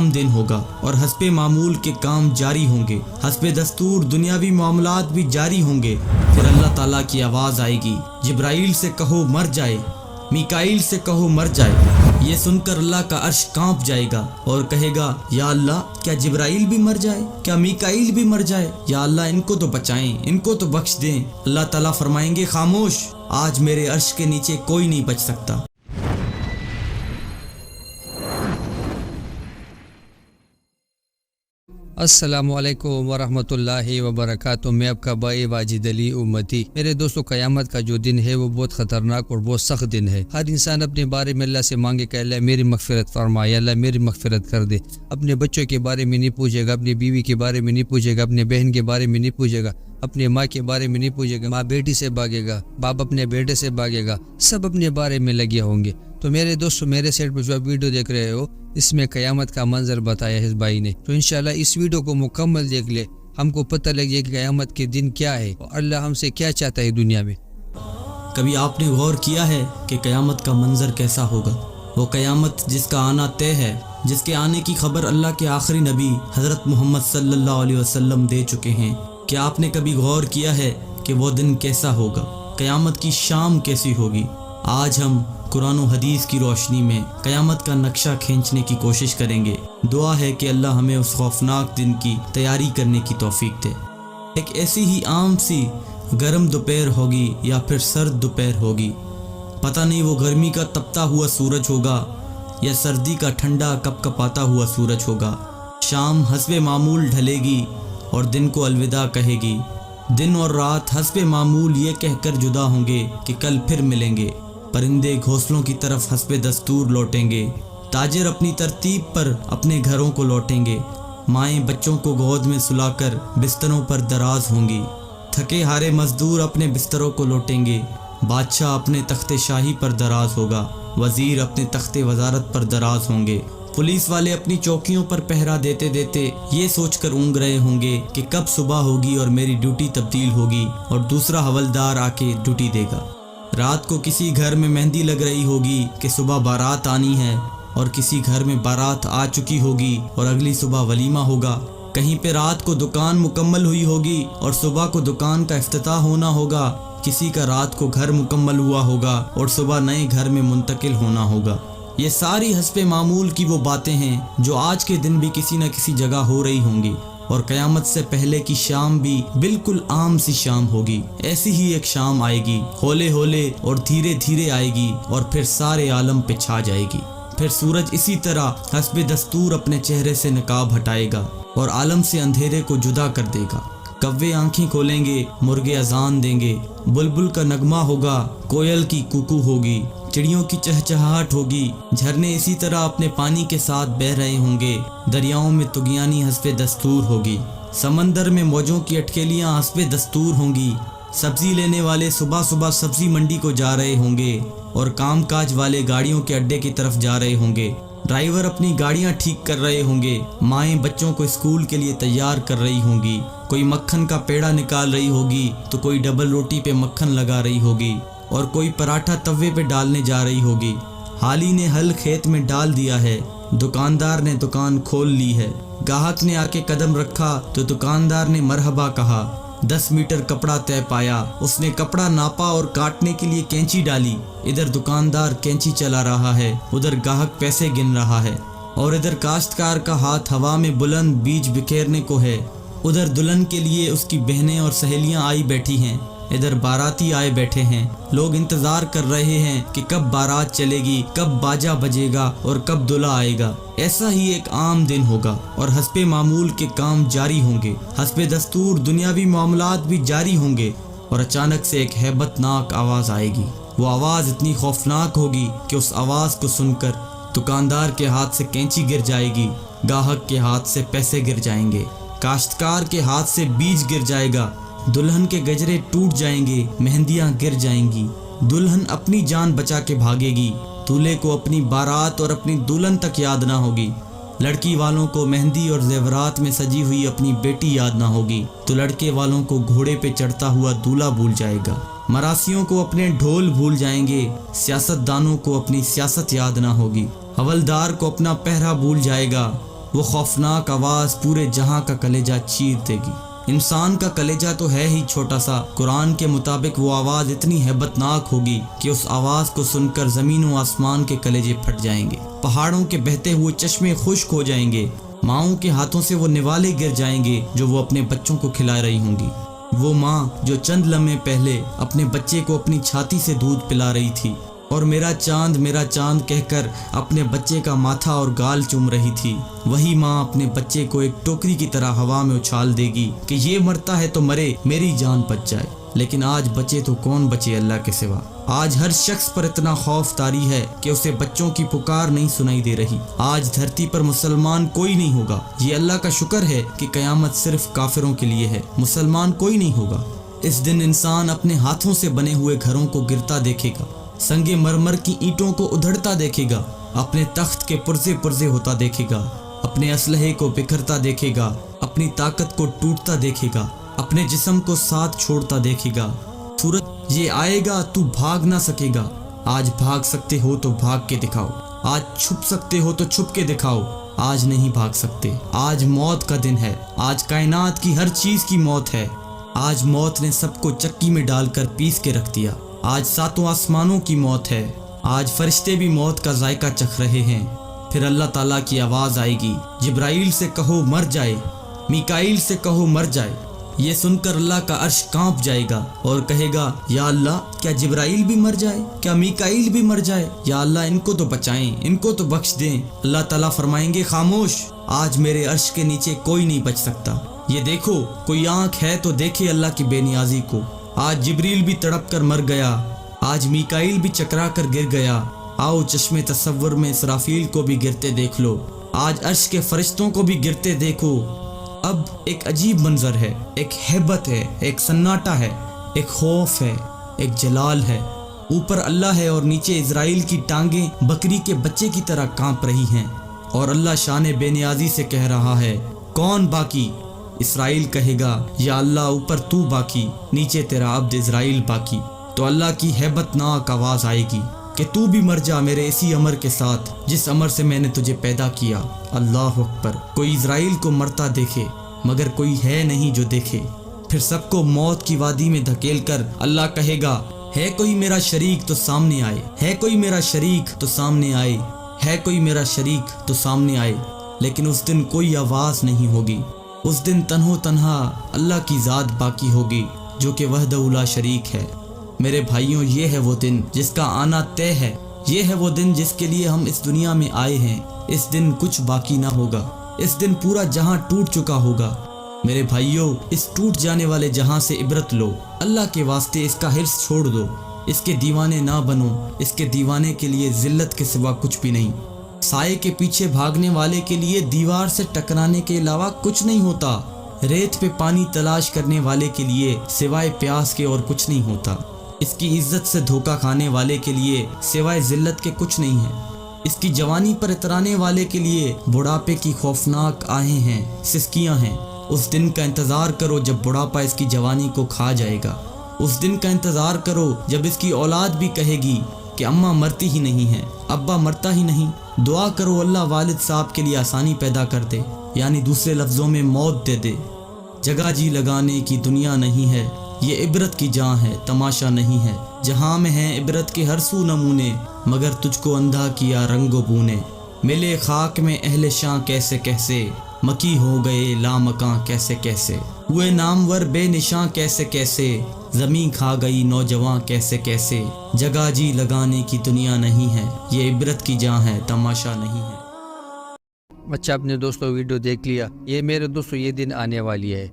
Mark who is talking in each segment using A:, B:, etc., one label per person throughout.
A: عام دن ہوگا اور حسب معمول کے کام جاری ہوں گے، حسب دستور دنیاوی معاملات بھی جاری ہوں گے۔ پھر اللہ تعالیٰ کی آواز آئے گی، جبرائیل سے کہو مر جائے، میکائیل سے کہو مر جائے۔ یہ سن کر اللہ کا عرش کانپ جائے گا اور کہے گا یا اللہ کیا جبرائیل بھی مر جائے، کیا میکائیل بھی مر جائے؟ یا اللہ ان کو تو بچائیں، ان کو تو بخش دیں۔ اللہ تعالیٰ فرمائیں گے خاموش، آج میرے عرش کے نیچے کوئی نہیں بچ سکتا۔
B: السلام علیکم ورحمۃ اللہ وبرکاتہ۔ میں آپ کا بھائی واجد علی امتی۔ میرے دوستو، قیامت کا جو دن ہے وہ بہت خطرناک اور بہت سخت دن ہے۔ ہر انسان اپنے بارے میں اللہ سے مانگے کہ اللہ میری مغفرت فرمائے، اللہ میری مغفرت کر دے۔ اپنے بچوں کے بارے میں نہیں پوچھے گا، اپنی بیوی کے بارے میں نہیں پوچھے گا، اپنے بہن کے بارے میں نہیں پوچھے گا، اپنے ماں کے بارے میں نہیں پوچھے گا۔ ماں بیٹی سے بھاگے گا، باپ اپنے بیٹے سے بھاگے گا، سب اپنے بارے میں لگے ہوں گے۔ تو میرے دوستو، میرے سائٹ پہ جو آپ ویڈیو دیکھ رہے ہو، اس میں قیامت کا منظر بتایا ہے اس بھائی نے۔ تو انشاءاللہ اس ویڈیو کو مکمل دیکھ لے، ہم کو پتہ لگ جائے کہ قیامت کے دن کیا ہے اور اللہ ہم سے کیا چاہتا ہے دنیا میں۔
A: کبھی آپ نے غور کیا ہے کہ قیامت کا منظر کیسا ہوگا؟ وہ قیامت جس کا آنا طے ہے، جس کے آنے کی خبر اللہ کے آخری نبی حضرت محمد صلی اللہ علیہ وسلم دے چکے ہیں۔ کیا آپ نے کبھی غور کیا ہے کہ وہ دن کیسا ہوگا؟ قیامت کی شام کیسی ہوگی؟ آج ہم قرآن و حدیث کی روشنی میں قیامت کا نقشہ کھینچنے کی کوشش کریں گے۔ دعا ہے کہ اللہ ہمیں اس خوفناک دن کی تیاری کرنے کی توفیق دے۔ ایک ایسی ہی عام سی گرم دوپہر ہوگی یا پھر سرد دوپہر ہوگی، پتہ نہیں وہ گرمی کا تپتا ہوا سورج ہوگا یا سردی کا ٹھنڈا کپ کپاتا ہوا سورج ہوگا۔ شام حسب معمول ڈھلے گی اور دن کو الوداع کہے گی۔ دن اور رات حسب معمول یہ کہہ کر جدا ہوں گے کہ کل پھر ملیں گے۔ پرندے گھونسلوں کی طرف حسب دستور لوٹیں گے، تاجر اپنی ترتیب پر اپنے گھروں کو لوٹیں گے، مائیں بچوں کو گود میں سلا کر بستروں پر دراز ہوں گی، تھکے ہارے مزدور اپنے بستروں کو لوٹیں گے، بادشاہ اپنے تخت شاہی پر دراز ہوگا، وزیر اپنے تخت وزارت پر دراز ہوں گے، پولیس والے اپنی چوکیوں پر پہرا دیتے دیتے یہ سوچ کر اونگ رہے ہوں گے کہ کب صبح ہوگی اور میری ڈیوٹی تبدیل ہوگی اور دوسرا حوالدار آ کے ڈیوٹی دے گا۔ رات کو کسی گھر میں مہندی لگ رہی ہوگی کہ صبح بارات آنی ہے، اور کسی گھر میں بارات آ چکی ہوگی اور اگلی صبح ولیمہ ہوگا۔ کہیں پہ رات کو دکان مکمل ہوئی ہوگی اور صبح کو دکان کا افتتاح ہونا ہوگا، کسی کا رات کو گھر مکمل ہوا ہوگا اور صبح نئے گھر میں منتقل ہونا ہوگا۔ یہ ساری حسب معمول کی وہ باتیں ہیں جو آج کے دن بھی کسی نہ کسی جگہ ہو رہی ہوں گی، اور قیامت سے پہلے کی شام بھی بالکل عام سی شام ہوگی۔ ایسی ہی ایک شام آئے گی، ہولے ہولے اور دھیرے دھیرے آئے گی اور پھر سارے عالم پہ چھا جائے گی۔ پھر سورج اسی طرح حسب دستور اپنے چہرے سے نقاب ہٹائے گا اور عالم سے اندھیرے کو جدا کر دے گا۔ کوے آنکھیں کھولیں گے، مرغے اذان دیں گے، بلبل کا نغمہ ہوگا، کوئل کی کوکو ہوگی، چڑیوں کی چہچہاہٹ ہوگی، جھرنے اسی طرح اپنے پانی کے ساتھ بہہ رہے ہوں گے، دریاؤں میں طغیانی حسب دستور ہوگی، سمندر میں موجوں کی اٹکیلیاں حسب دستور ہوں گی، سبزی لینے والے صبح صبح سبزی منڈی کو جا رہے ہوں گے اور کام کاج والے گاڑیوں کے اڈے کی طرف جا رہے ہوں گے، ڈرائیور اپنی گاڑیاں ٹھیک کر رہے ہوں گے، مائیں بچوں کو اسکول کے لیے تیار کر رہی ہوں گی، کوئی مکھن کا پیڑا نکال رہی ہوگی تو کوئی ڈبل روٹی پہ مکھن لگا رہی ہوگی اور کوئی پراٹھا توے پہ ڈالنے جا رہی ہوگی۔ حالی نے ہل کھیت میں ڈال دیا ہے، دکاندار نے دکان کھول لی ہے، گاہک نے آ کے قدم رکھا تو دکاندار نے مرحبا کہا، 10 میٹر کپڑا طے پایا، اس نے کپڑا ناپا اور کاٹنے کے لیے کینچی ڈالی، ادھر دکاندار کینچی چلا رہا ہے، ادھر گاہک پیسے گن رہا ہے، اور ادھر کاشتکار کا ہاتھ ہوا میں بلند بیج بکھیرنے کو ہے، ادھر دلہن کے لیے اس کی بہنیں اور سہیلیاں آئی بیٹھی ہیں، ادھر باراتی آئے بیٹھے ہیں، لوگ انتظار کر رہے ہیں کہ کب بارات چلے گی، کب باجا بجے گا اور کب دلہا آئے گا۔ ایسا ہی ایک عام دن ہوگا اور حسب معمول کے کام جاری ہوں گے، حسب دستور دنیاوی معاملات بھی جاری ہوں گے، اور اچانک سے ایک ہیبت ناک آواز آئے گی۔ وہ آواز اتنی خوفناک ہوگی کہ اس آواز کو سن کر دکاندار کے ہاتھ سے کینچی گر جائے گی، گاہک کے ہاتھ سے پیسے گر جائیں گے، کاشتکار کے ہاتھ سے بیج گر جائے گا، دلہن کے گجرے ٹوٹ جائیں گے، مہندیاں گر جائیں گی، دلہن اپنی جان بچا کے بھاگے گی، دولہے کو اپنی بارات اور اپنی دلہن تک یاد نہ ہوگی، لڑکی والوں کو مہندی اور زیورات میں سجی ہوئی اپنی بیٹی یاد نہ ہوگی تو لڑکے والوں کو گھوڑے پہ چڑھتا ہوا دولہا بھول جائے گا، مراسیوں کو اپنے ڈھول بھول جائیں گے، سیاست دانوں کو اپنی سیاست یاد نہ ہوگی، حوالدار کو اپنا پہرا بھول جائے گا، وہ خوفناک آواز پورے جہاں کا کلیجہ چیر دے گی۔ انسان کا کلیجہ تو ہے ہی چھوٹا سا، قرآن کے مطابق وہ آواز اتنی ہیبت ناک ہوگی کہ اس آواز کو سن کر زمین و آسمان کے کلیجے پھٹ جائیں گے، پہاڑوں کے بہتے ہوئے چشمے خشک ہو جائیں گے، ماؤں کے ہاتھوں سے وہ نوالے گر جائیں گے جو وہ اپنے بچوں کو کھلا رہی ہوں گی۔ وہ ماں جو چند لمحے پہلے اپنے بچے کو اپنی چھاتی سے دودھ پلا رہی تھی اور میرا چاند کہہ کر اپنے بچے کا ماتھا اور گال چوم رہی تھی، وہی ماں اپنے بچے کو ایک ٹوکری کی طرح ہوا میں اچھال دے گی کہ یہ مرتا ہے تو مرے، میری جان بچ جائے۔ لیکن آج بچے تو کون بچے اللہ کے سوا؟ آج ہر شخص پر اتنا خوف طاری ہے کہ اسے بچوں کی پکار نہیں سنائی دے رہی۔ آج دھرتی پر مسلمان کوئی نہیں ہوگا۔ یہ اللہ کا شکر ہے کہ قیامت صرف کافروں کے لیے ہے، مسلمان کوئی نہیں ہوگا۔ اس دن انسان اپنے ہاتھوں سے بنے ہوئے گھروں کو گرتا دیکھے گا، سنگ مرمر کی اینٹوں کو ادھڑتا دیکھے گا، اپنے تخت کے پرزے ہوتا دیکھے گا، اپنے اسلحے کو بکھرتا دیکھے گا، اپنی طاقت کو ٹوٹتا دیکھے گا، اپنے جسم کو ساتھ چھوڑتا دیکھے گا۔ سورج یہ آئے گا، تو بھاگ نہ سکے گا۔ آج بھاگ سکتے ہو تو بھاگ کے دکھاؤ، آج چھپ سکتے ہو تو چھپ کے دکھاؤ، آج نہیں بھاگ سکتے۔ آج موت کا دن ہے، آج کائنات کی ہر چیز کی موت ہے۔ آج موت نے سب کو چکی میں ڈال کر پیس کے رکھ دیا۔ آج ساتوں آسمانوں کی موت ہے، آج فرشتے بھی موت کا ذائقہ چکھ رہے ہیں۔ پھر اللہ تعالیٰ کی آواز آئے گی، جبرائیل سے کہو مر جائے، میکائیل سے کہو مر جائے۔ یہ سن کر اللہ کا عرش کانپ جائے گا اور کہے گا، یا اللہ کیا جبرائیل بھی مر جائے، کیا میکائیل بھی مر جائے؟ یا اللہ ان کو تو بچائیں، ان کو تو بخش دیں۔ اللہ تعالیٰ فرمائیں گے، خاموش، آج میرے عرش کے نیچے کوئی نہیں بچ سکتا۔ یہ دیکھو، کوئی آنکھ ہے تو دیکھے اللہ کی بے نیازی کو۔ آج جبریل بھی تڑپ کر مر گیا، آج میکائیل بھی چکرا کر گر گیا۔ آؤ چشم تصور میں اسرافیل کو بھی گرتے دیکھ لو، آج عرش کے فرشتوں کو بھی گرتے دیکھو۔ اب ایک عجیب منظر ہے، ایک ہیبت ہے، ایک سناٹا ہے، ایک خوف ہے، ایک جلال ہے۔ اوپر اللہ ہے اور نیچے اسرائیل کی ٹانگیں بکری کے بچے کی طرح کانپ رہی ہیں، اور اللہ شان بے نیازی سے کہہ رہا ہے، کون باقی؟ اسرائیل کہے گا، یا اللہ اوپر تو باقی، نیچے تیرا عبد اسرائیل باقی۔ تو اللہ کی ہیبت ناک آواز آئے گی کہ تو بھی مر جا میرے اسی امر کے ساتھ جس امر سے میں نے تجھے پیدا کیا۔ اللہ اکبر۔ کوئی اسرائیل کو مرتا دیکھے، مگر کوئی ہے نہیں جو دیکھے۔ پھر سب کو موت کی وادی میں دھکیل کر اللہ کہے گا، ہے کوئی میرا شریک تو سامنے آئے، ہے کوئی میرا شریک تو سامنے آئے، ہے کوئی میرا شریک تو سامنے آئے۔ لیکن اس دن کوئی آواز نہیں ہوگی، اس دن تنہا اللہ کی ذات باقی ہوگی جو کہ وحدہ لا شریک ہے۔ میرے بھائیوں، یہ ہے وہ دن جس کا آنا طے ہے، یہ ہے وہ دن جس کے لیے ہم اس دنیا میں آئے ہیں۔ اس دن کچھ باقی نہ ہوگا، اس دن پورا جہاں ٹوٹ چکا ہوگا۔ میرے بھائیوں، اس ٹوٹ جانے والے جہاں سے عبرت لو، اللہ کے واسطے اس کا حرص چھوڑ دو، اس کے دیوانے نہ بنو، اس کے دیوانے کے لیے ذلت کے سوا کچھ بھی نہیں۔ سائے کے پیچھے بھاگنے والے کے لیے دیوار سے ٹکرانے کے علاوہ کچھ نہیں ہوتا، ریت پہ پانی تلاش کرنے والے کے لیے سوائے پیاس کے اور کچھ نہیں ہوتا، اس کی عزت سے دھوکہ کھانے والے کے لیے سوائے ذلت کے کچھ نہیں ہے، اس کی جوانی پر اترانے والے کے لیے بڑھاپے کی خوفناک آہیں ہیں، سسکیاں ہیں۔ اس دن کا انتظار کرو جب بڑھاپا اس کی جوانی کو کھا جائے گا، اس دن کا انتظار کرو جب اس کی اولاد بھی کہے گی کہ اماں مرتی ہی نہیں ہے، ابا مرتا ہی نہیں۔ دعا کرو اللہ والد صاحب کے لیے آسانی پیدا کر دے، یعنی دوسرے لفظوں میں موت دے دے۔ جگہ جی لگانے کی دنیا نہیں ہے، یہ عبرت کی جہاں ہے، تماشا نہیں ہے۔ جہاں میں ہیں عبرت کے ہر سو نمونے، مگر تجھ کو اندھا کیا رنگ و بونے۔ ملے خاک میں اہل شاں کیسے کیسے، مکی ہو گئے لامکاں کیسے کیسے، ہوئے نامور بے نشاں کیسے کیسے، زمین کھا گئی نوجواں کیسے کیسے۔ جگہ جی لگانے کی دنیا نہیں ہے، یہ عبرت کی جہاں ہے، تماشا نہیں ہے۔
B: اچھا اپنے دوستوں ویڈیو دیکھ لیا، یہ میرے دوستوں یہ دن آنے والی ہے،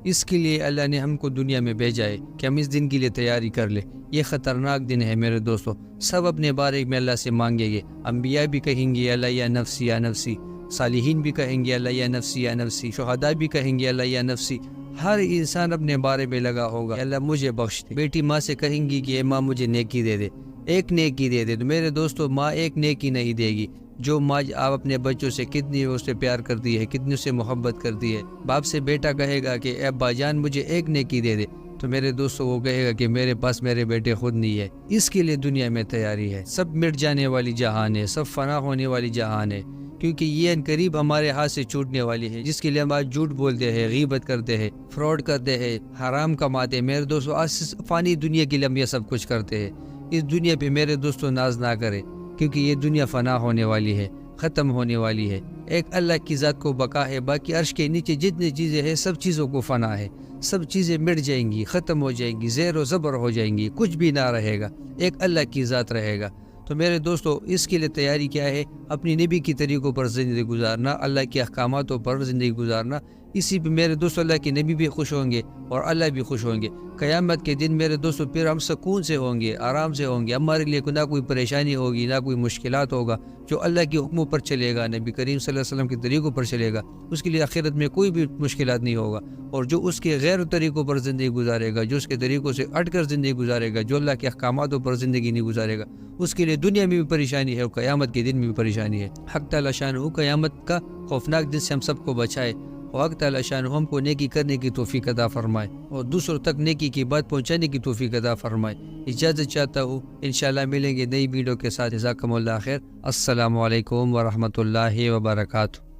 B: اس کے لیے اللہ نے ہم کو دنیا میں بھیجا ہے کہ ہم اس دن کے لیے تیاری کر لیں۔ یہ خطرناک دن ہے میرے دوستوں، سب اپنے بارے میں اللہ سے مانگیں گے۔ انبیاء بھی کہیں گے اللہ یا نفسی یا نفسی، صالحین بھی کہیں گے اللہ یا نفسی یا نفسی، شہداء بھی کہیں گے اللہ یا نفسی۔ ہر انسان اپنے بارے میں لگا ہوگا، اللہ مجھے بخش دے۔ بیٹی ماں سے کہیں گی کہ اے ماں مجھے نیکی دے دے، ایک نیکی دے دے۔ تو میرے دوستوں ماں ایک نیکی نہیں دے گی۔ جو ماں آپ اپنے بچوں سے کتنی اس سے پیار کرتی ہے، کتنی اس سے محبت کرتی ہے، باپ سے بیٹا کہے گا کہ اے ابا جان مجھے ایک نیکی دے دے، تو میرے دوستوں وہ کہے گا کہ میرے پاس میرے بیٹے خود نہیں ہے۔ اس کے لیے دنیا میں تیاری ہے۔ سب مٹ جانے والی جہان ہے، سب فنا ہونے والی جہان ہے، کیونکہ یہ ان قریب ہمارے ہاتھ سے چھوٹنے والی ہے، جس کے لیے ہم آج جھوٹ بولتے ہیں، غیبت کرتے ہیں، فراڈ کرتے ہیں، حرام کماتے ہیں۔ میرے دوستو آج فانی دنیا کے لیے ہم یہ سب کچھ کرتے ہیں۔ اس دنیا پہ میرے دوستو ناز نہ کرے، کیونکہ یہ دنیا فنا ہونے والی ہے، ختم ہونے والی ہے۔ ایک اللہ کی ذات کو بقا ہے، باقی عرش کے نیچے جتنی چیزیں ہیں سب چیزوں کو فنا ہے، سب چیزیں مٹ جائیں گی، ختم ہو جائیں گی، زیر و زبر ہو جائیں گی، کچھ بھی نہ رہے گا، ایک اللہ کی ذات رہے گا۔ تو میرے دوستو اس کے لیے تیاری کیا ہے؟ اپنی نبی کی طریقوں پر زندگی گزارنا، اللہ کے احکاماتوں پر زندگی گزارنا۔ اسی پہ میرے دوستو اللہ کے نبی بھی خوش ہوں گے اور اللہ بھی خوش ہوں گے۔ قیامت کے دن میرے دوستو پھر ہم سکون سے ہوں گے، آرام سے ہوں گے، ہمارے لیے نہ کوئی پریشانی ہوگی، نہ کوئی مشکلات ہوگا۔ جو اللہ کے حکموں پر چلے گا، نبی کریم صلی اللہ علیہ وسلم کے طریقوں پر چلے گا، اس کے لیے آخرت میں کوئی بھی مشکلات نہیں ہوگا۔ اور جو اس کے غیر طریقوں پر زندگی گزارے گا، جو اس کے طریقوں سے ہٹ کر زندگی گزارے گا، جو اللہ کے احکاماتوں پر زندگی نہیں گزارے گا، اس کے لیے دنیا میں بھی پریشانی ہے اور قیامت کے دن میں بھی پریشانی ہے۔ حق تعالی شانہ قیامت کا خوفناک دن سے ہم سب کو بچائے، اور حق تعالی شانہ ہم کو نیکی کرنے کی توفیق عطا فرمائے اور دوسروں تک نیکی کی بات پہنچانے کی توفیق عطا فرمائے۔ اجازت چاہتا ہوں، انشاءاللہ ملیں گے نئی ویڈیو کے ساتھ۔ جزاکم اللہ خیر۔ السلام علیکم ورحمۃ اللہ وبرکاتہ۔